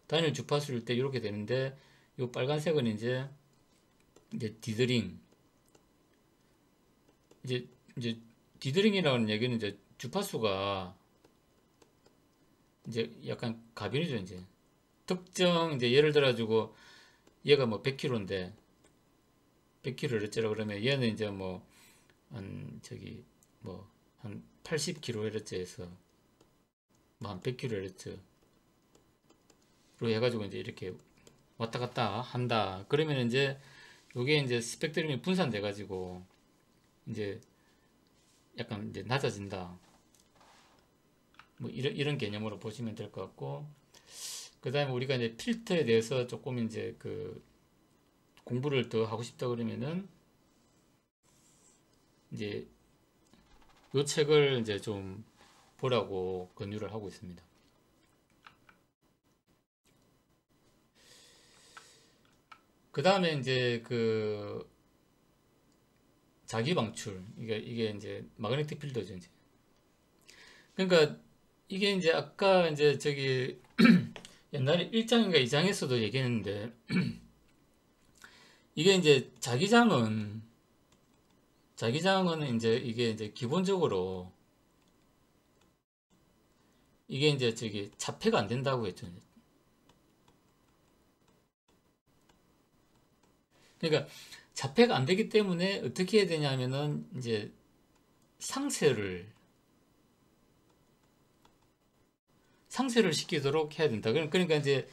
[SPEAKER 1] 단일 주파수일 때 이렇게 되는데, 요 빨간색은 이제 디더링. 이제 디더링이라는 얘기는 이제 주파수가 이제 약간 가변이죠. 이제 특정 이제 예를 들어 가지고 얘가 뭐 100km인데 100km를 어쩌라 그러면 얘는 이제 뭐 한 저기 뭐 한 80kHz에서 뭐 한 100kHz로 해가지고 이제 이렇게 왔다 갔다 한다. 그러면 이제 요게 이제 스펙트럼이 분산돼 가지고 이제 약간 이제 낮아진다. 뭐 이런 개념으로 보시면 될 것 같고, 그 다음에 우리가 이제 필터에 대해서 조금 이제 그 공부를 더 하고 싶다 그러면은 이제 요 책을 이제 좀 보라고 권유를 하고 있습니다. 그 다음에 이제 그 자기 방출, 이게 이제 마그네틱 필더죠. 이제 그러니까 이게 이제 아까 이제 저기 옛날에 1장인가 2장에서도 얘기했는데, 이게 이제 자기장은 이제 이게 이제 기본적으로 이게 이제 저기 자폐가 안 된다고 했죠. 그러니까 자폐가 안 되기 때문에 어떻게 해야 되냐면은 이제 상쇄를 시키도록 해야 된다. 그러니까 이제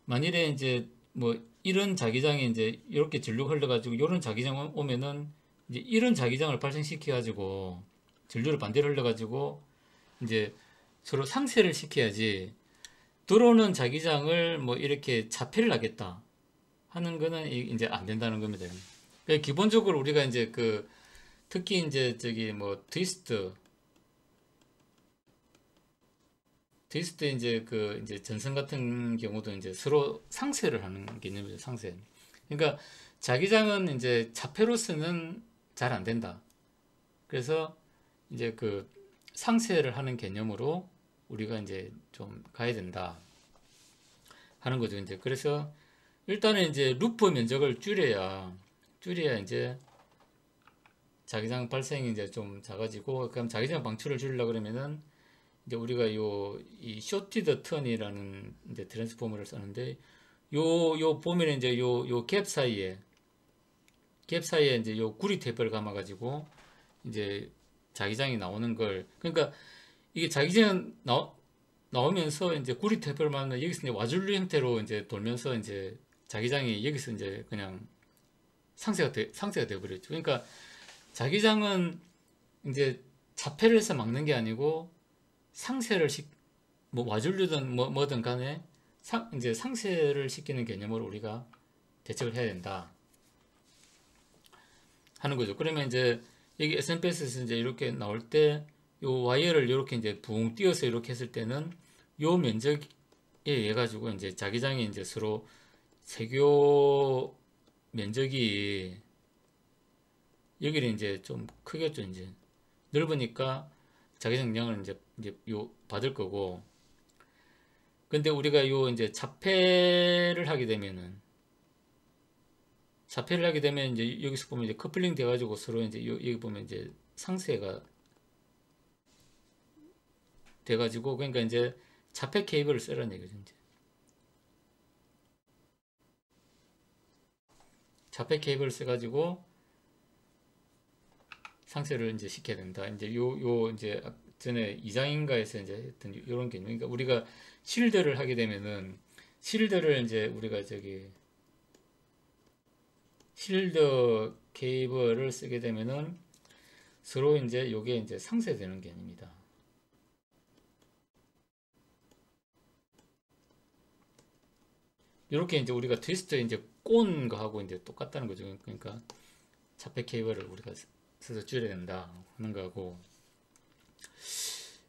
[SPEAKER 1] 만일에 이제 뭐 이런 자기장이 이제 이렇게 전류가 흘러가지고 이런 자기장 오면은 이제 이런 자기장을 발생시켜 가지고 전류를 반대로 흘러가지고 이제 서로 상쇄를 시켜야지, 들어오는 자기장을 뭐 이렇게 자폐를 하겠다 하는 거는 이제 안 된다는 겁니다. 그러니까 기본적으로 우리가 이제 그 특히 이제 저기 뭐 트위스트 이제 그 이제 전선 같은 경우도 이제 서로 상쇄를 하는 개념이죠. 상쇄. 그러니까 자기장은 이제 자폐로서는 잘 안 된다. 그래서 이제 그 상쇄를 하는 개념으로 우리가 이제 좀 가야 된다 하는 거죠. 이제 그래서 일단은 이제 루프 면적을 줄여야 이제 자기장 발생이 이제 좀 작아지고, 그럼 자기장 방출을 줄이려고 그러면은 이제 우리가 이 쇼티드 턴이라는 이제 트랜스포머를 쓰는데, 요 보면 이제 요 갭 사이에 이제 요 구리 테이프를 감아가지고 이제 자기장이 나오는 걸, 그러니까 이게 자기장 나오면서 이제 구리 테이프를 만나 여기서 이제 와줄류 형태로 이제 돌면서 이제 자기장이 여기서 이제 그냥 상쇄가 되어버렸죠. 그러니까 자기장은 이제 자폐를 해서 막는 게 아니고 상쇄를 뭐 와줄류든 뭐든 간에 이제 상쇄를 시키는 개념으로 우리가 대책을 해야 된다 하는 거죠. 그러면 이제 여기 SMPS에서 이제 이렇게 나올 때 요 와이어를 이렇게 이제 붕 띄어서 이렇게 했을 때는 요 면적에 의해 가지고 이제 자기장이 이제 서로 세교 면적이 여기는 이제 좀 크겠죠. 이제 넓으니까 자기장 영향을 이제 요 받을 거고, 근데 우리가 요 이제 자폐를 하게 되면 이제 여기서 보면 이제 커플링 돼 가지고 서로 이제 여기 보면 이제 상쇄가 돼 가지고, 그러니까 이제 자폐 케이블을 쓰라는 얘기죠. 이제 자폐 케이블을 써 가지고 상쇄를 이제 시켜야 된다. 이제 요 이제 전에 이장인가에서 이제 했던 이런 개념. 그러니까 우리가 실드를 하게 되면은 실드를 이제 우리가 저기 실드 케이블을 쓰게 되면은 서로 이제 요게 이제 상쇄되는 개념입니다. 이렇게 이제 우리가 트위스트 이제 꼰 거하고 이제 똑같다는 거죠. 그러니까 자폐 케이블을 우리가 써서 줄여야 된다 하는 거고,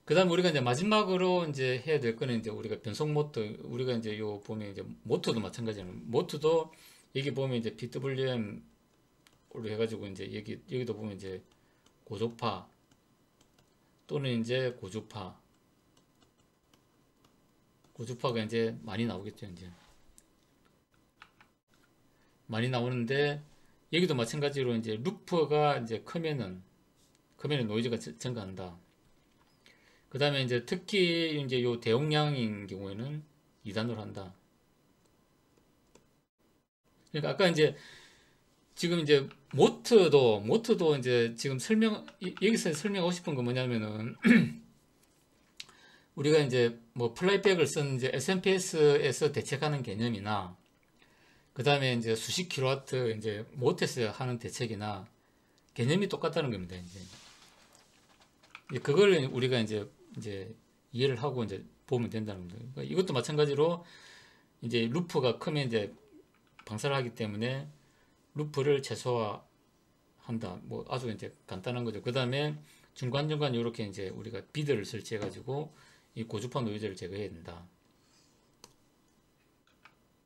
[SPEAKER 1] 그 다음 우리가 이제 마지막으로 이제 해야 될 거는 이제 우리가 변속 모터, 우리가 이제 요 보면 이제 모터도 마찬가지예요. 모터도 여기 보면 이제 PWM으로 해가지고 이제 여기도 보면 이제 고조파 또는 이제 고주파가 이제 많이 나오겠죠. 이제 많이 나오는데 여기도 마찬가지로 이제 루프가 이제 크면은 노이즈가 증가한다. 그 다음에 이제 특히 이제 요 대용량인 경우에는 2단으로 한다. 그러니까 아까 이제 지금 이제 모트도 이제 지금 여기서 설명하고 싶은 건 뭐냐면은 우리가 이제 뭐 플라이백을 쓴 이제 SMPS에서 대책하는 개념이나, 그 다음에 이제 수십 킬로와트 이제 모터에서 하는 대책이나 개념이 똑같다는 겁니다. 이제 그걸 우리가 이제 이해를 하고 이제 보면 된다는 겁니다. 그러니까 이것도 마찬가지로 이제 루프가 크면 이제 방사를 하기 때문에 루프를 최소화한다. 뭐 아주 이제 간단한 거죠. 그 다음에 중간중간 이렇게 이제 우리가 비드를 설치해 가지고 이 고주파 노이즈를 제거해야 된다.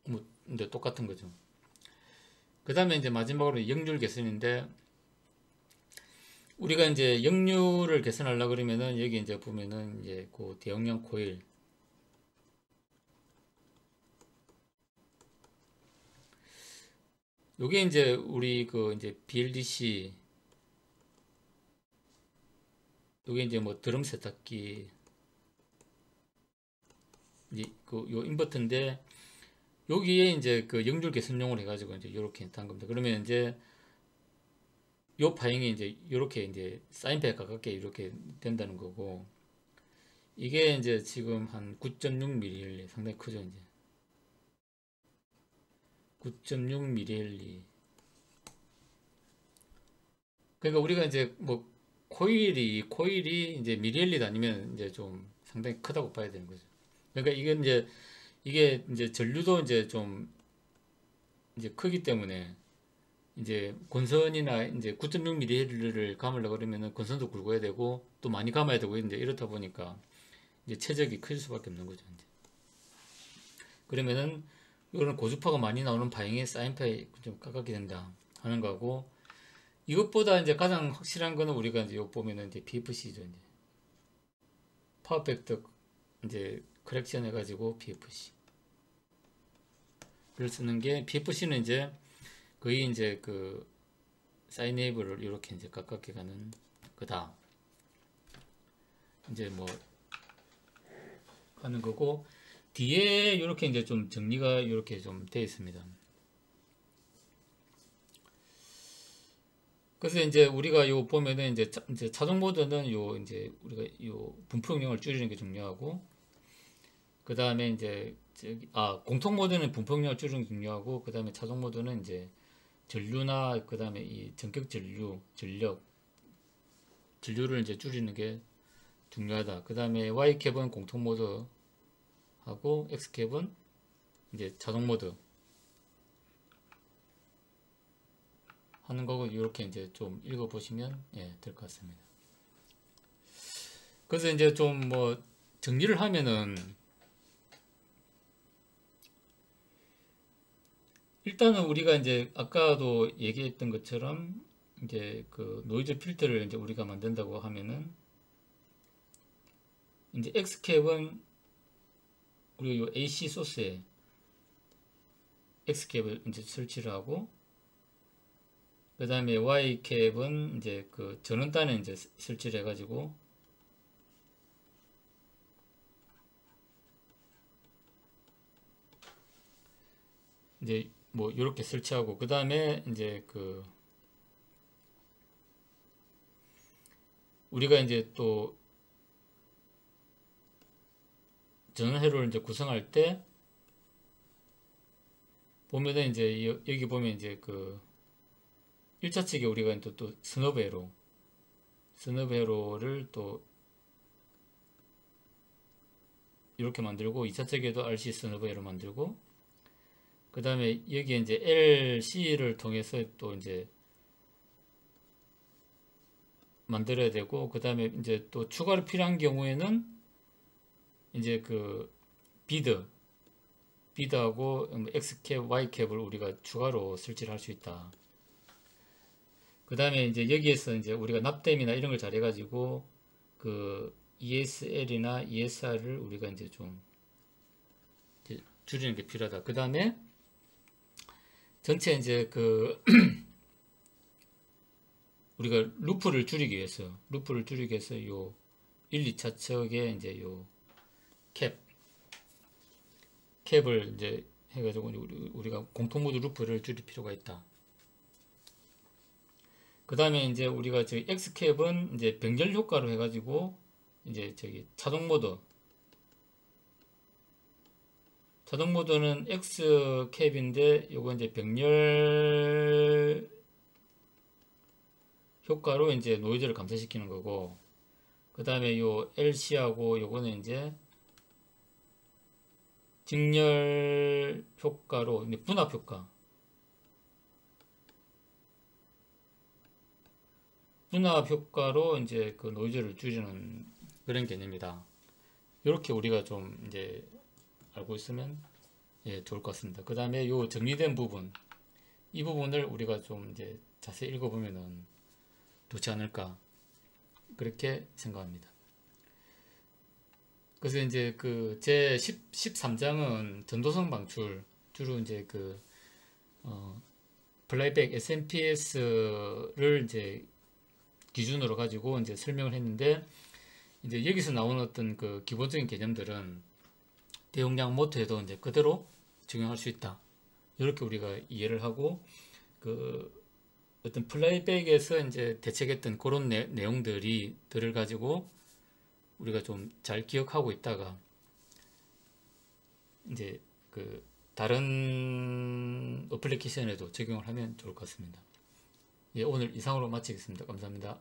[SPEAKER 1] 뭐 이제 똑같은 거죠. 그 다음에 이제 마지막으로 역률 개선인데, 우리가 이제 역률을 개선하려고 그러면은 여기 이제 보면은 이제 그 대용량 코일, 요게 이제 우리 그 이제 BLDC, 요게 이제 뭐 드럼 세탁기, 요 인버터인데 여기에 이제 그 역률 개선용을 해가지고 이제 이렇게 한 겁니다. 그러면 이제 요 파형이 이제 이렇게 이제 사인펜에 가깝게 이렇게 된다는 거고, 이게 이제 지금 한 9.6mm 상당히 크죠. 이제 9.6mm. 그러니까 우리가 이제 뭐 코일이 이제 미리엘리 다니면 이제 좀 상당히 크다고 봐야 되는 거죠. 그러니까 이게 이제 전류도 이제 좀 이제 크기 때문에 이제 권선이나 이제 9.6mm를 감으려고 그러면은 권선도 굵어야 되고 또 많이 감아야 되고 이제 이렇다 보니까 이제 최적이 클 수밖에 없는 거죠. 이제. 그러면은 이런 고주파가 많이 나오는 바행에 사인파에 좀 가깝게 된다 하는 거고, 이것보다 이제 가장 확실한 거는 우리가 이제 요 보면은 이제 PFC죠. 이제 파워 팩터 이제 커렉션 해가지고 PFC를 쓰는 게, PFC는 이제 거의 이제 그 사인 웨이브를 이렇게 이제 가깝게 가는 거다. 이제 뭐 하는 거고, 뒤에 이렇게 이제 좀 정리가 이렇게 좀 되어 있습니다. 그래서 이제 우리가 요 보면은 이제 자동 모드는 요 이제 우리가 요 분포용량을 줄이는 게 중요하고, 그 다음에 이제 공통 모드는 분포용량을 줄이는 게 중요하고, 그 다음에 자동 모드는 이제 전류나 그 다음에 이 전격 전류를 이제 줄이는 게 중요하다. 그 다음에 Y 캡은 공통 모드 하고 X 캡은 이제 자동 모드 하는 거고, 이렇게 이제 좀 읽어 보시면 될 것 같습니다. 그래서 이제 좀 뭐 정리를 하면은, 일단은 우리가 이제 아까도 얘기했던 것처럼 이제 그 노이즈 필터를 이제 우리가 만든다고 하면은, 이제 X 캡은 우리 요 AC 소스에 X 캡을 이제 설치를 하고, 그 다음에 Y 캡은 이제 그 전원단에 이제 설치를 해가지고, 이제 뭐 이렇게 설치하고, 그 다음에 이제 그 우리가 이제 또 전원 회로를 이제 구성할 때 보면은 이제 여기 보면 이제 그 1차 측에 우리가 또 스너브 회로를 또 이렇게 만들고, 2차 측에도 RC 스너브 회로 만들고, 그 다음에 여기에 이제 LC를 통해서 또 이제 만들어야 되고, 그 다음에 이제 또 추가로 필요한 경우에는 이제 그 비드하고 X캡, Y캡을 우리가 추가로 설치를 할 수 있다. 그 다음에 이제 여기에서 이제 우리가 납땜이나 이런 걸 잘해가지고 그 ESL이나 ESR을 우리가 이제 좀 이제 줄이는 게 필요하다. 그 다음에 전체 이제 그 우리가 루프를 줄이기 위해서 요 1, 2차 척에 이제 요 캡을 이제 해가지고 우리가 공통모드 루프를 줄일 필요가 있다. 그 다음에 이제 우리가 저기 X캡은 이제 병렬 효과로 해가지고 이제 저기 자동 모드는 X캡인데 요거 이제 병렬 효과로 이제 노이즈를 감소시키는 거고, 그 다음에 요 LC하고 요거는 이제 직렬 효과로 분압 효과로 이제 그 노이즈를 줄이는 그런 개념이다. 이렇게 우리가 좀 이제 알고 있으면 좋을 것 같습니다. 그 다음에 요 정리된 부분, 이 부분을 우리가 좀 이제 자세히 읽어보면은 좋지 않을까, 그렇게 생각합니다. 그래서 이제 그 제 13장은 전도성 방출, 주로 이제 그 플라이백 SMPS를 이제 기준으로 가지고 이제 설명을 했는데, 이제 여기서 나오는 어떤 그 기본적인 개념들은 대용량 모터에도 이제 그대로 적용할 수 있다. 이렇게 우리가 이해를 하고, 그 어떤 플라이백에서 이제 대책했던 그런 내용들을 가지고 우리가 좀 잘 기억하고 있다가 이제 그 다른 어플리케이션에도 적용을 하면 좋을 것 같습니다. 예, 오늘 이상으로 마치겠습니다. 감사합니다.